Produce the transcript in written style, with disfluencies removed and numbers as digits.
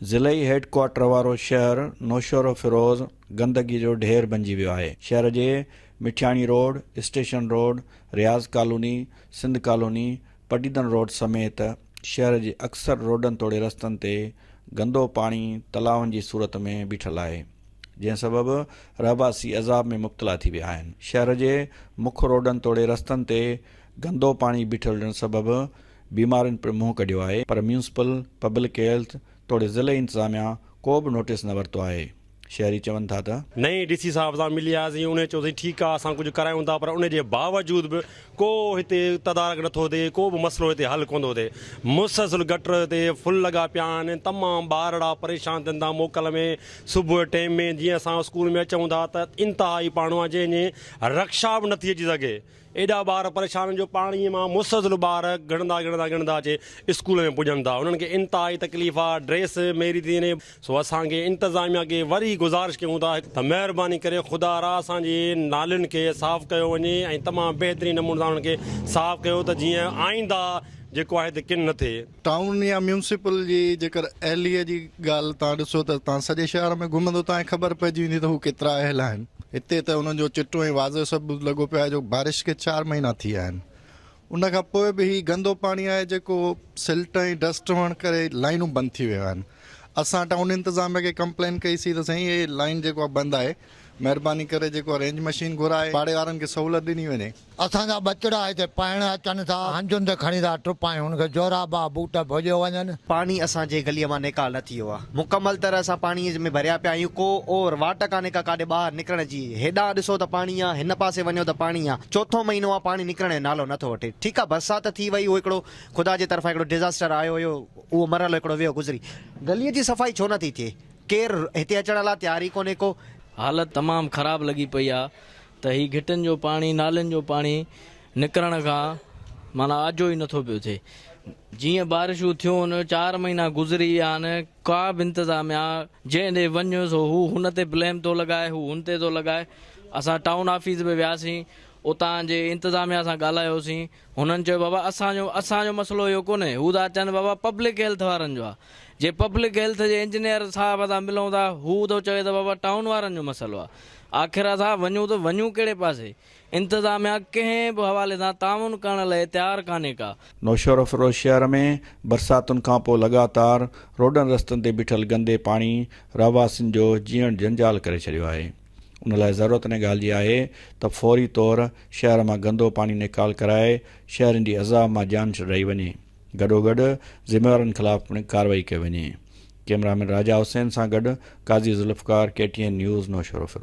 ज़िले हेडक्वार्टर वारो शहर नौशरो फिरोज़ गंदगी जो ढेर बणिजी वियो आहे। शहर जे मिठियाणी रोड, स्टेशन रोड, रियाज़ कॉलोनी, सिंध कॉलोनी, पटीदन रोड समेत शहर जे अक्सर रोडनि तोड़े रस्तनि ते गंदो पाणी तलावनि जी सूरत में बीठल आहे, जंहिं सबबि रहवासी अज़ाब में मुब्तला थी विया आहिनि। शहर जे मुख्य रोडनि तोड़े रस्तनि ते गंदो पाणी बीठल रहण सबबि बीमारियुनि पिणु मुंहुं कढियो आहे, पर म्यूनिसिपल पब्लिक हेल्थ तोड़े ज़िले इंतज़ामिया को बि नोटिस न वरितो आहे। शहरी चवनि था त नई डीसी साहब सां मिलियासीं, उन चयोसीं ठीकु आहे असां कुझु करायूं था, पर उन जे बावजूद बि को हिते तदारक नथो थिए, को बि मसइलो हिते हल कोन थो थिए। मुसलसिल गटर हिते फुल लॻा पिया आहिनि, तमामु ॿारड़ा परेशान थियनि था मोकल में, सुबुह टाइम में जीअं असां स्कूल में अचूं था त इंतिहाई पाणो आहे जंहिंजे रक्षा बि नथी अची सघे। एॾा ॿार परेशान जो पाणीअ मां मुसलसिल ॿार ॻणंदा अचे स्कूल में पुॼनि था, उन्हनि खे इंतिहाई तकलीफ़ आहे, ड्रेस मेरी थी वञे। सो असांखे इंतिज़ामिया खे वरी गुज़ारिश कयूं था त महिरबानी करे ख़ुदा रा असांजे नालियुनि खे साफ़ु कयो वञे ऐं तमामु बहितरीन नमूने सां उन्हनि खे साफ़ु कयो त जीअं आईंदा जेको आहे हिते किन न थिए। टाउन या म्यूनिसिपल जी जेकर एलिया जी ॻाल्हि तव्हां ॾिसो त तव्हां सॼे शहर में घुमंदो तव्हांखे ख़बर पइजी वेंदी त हू केतिरा अहल आहिनि। हिते त उन्हनि जो चिटो ऐं वाज़ो सभु लॻो पियो आहे जो बारिश खे 4 महीना थी विया आहिनि। उन खां पोइ बि हीउ गंदो पाणी आहे जेको सिल्ट ऐं डस्ट हुअण करे लाइनूं बंदि थी वियूं आहिनि। असां टाउन इंतिज़ामिया खे कंप्लेन कईसीं त साईं इहे लाइन जेको आहे बंदि आहे, महिरबानी करे जेको रेंज मशीन घुराए पाड़े वारनि खे सहूलियत ॾिनी वञे। असांजा बचड़ा हिते पाइण अचनि था, हंजुनि ते खणी था टुपायूं, हुनखे जोराबा बूट भुॼियो वञनि। पाणी असांजे गलीअ मां निकाल न थी वियो आहे, मुकमल तरह सां पाणीअ में भरिया पिया आहियूं, को और वाट कान्हे का काॾे ॿाहिरि निकिरण जी। हेॾां ॾिसो त पाणी आहे, हिन पासे वञो त पाणी आहे, चोथों महीनो आहे पाणी निकिरण जो नालो नथो वठे। ठीकु आहे बरसाति थी वई, उहो हिकिड़ो ख़ुदा जे तरफ़ां हिकिड़ो डिज़ास्टर आयो हुयो, उहो मरल हिकिड़ो वियो गुज़री। गलीअ जी सफ़ाई छो नथी थिए? केरु हिते अचण लाइ तयारी कोन्हे को। हालत तमामु ख़राबु लॻी पई आहे त हीउ घिटियुनि जो पाणी, नालियुनि जो पाणी निकिरण खां माना आजो ई नथो पियो थिए। जीअं बारिशूं थियूं आहिनि, 4 महीना गुज़री विया आहिनि, का बि इंतिज़ामिया जंहिं ॾे वञो सो हू हुन ते ब्लेम थो लॻाए, हू हुन ते थो लॻाए। असां टाउन ऑफिस में वियासीं, उतां जे इंतिज़ामिया सां ॻाल्हायोसीं, हुननि चयो बाबा असांजो मसइलो इहो कोन्हे, हू था चवनि बाबा पब्लिक हेल्थ वारनि जो आहे। जे पब्लिक हेल्थ जे इंजीनियर साहब सां मिलूं था, हू थो चवे त बाबा टाउन वारनि जो मसइलो आहे। आख़िर असां वञूं त वञूं कहिड़े पासे? इंतिज़ामिया कंहिं बि हवाले सां ताउन करण लाइ तयारु कान्हे का। नौशरो फिरोज़ शहर में बरसातुनि खां पोइ लगातार रोडनि रस्तनि ते बीठल गंदे पाणी रहवासियुनि जो जीअण जंजाल करे छॾियो आहे। उन लाइ ज़रूरत इन ॻाल्हि जी आहे त फौरी तौरु शहर मां गंदो पाणी निकाल कराए शहरनि जी अज़ाब मां जान छॾाई वञे। गॾोगॾु ज़िम्मेवारनि ख़िलाफ़ पिणु कार्रवाई कई वञे। कैमरामैन राजा हुसैन सां गॾु काज़ी ज़ुल्फ़कार, KTN न्यूज़, नौशरो फिरोज़।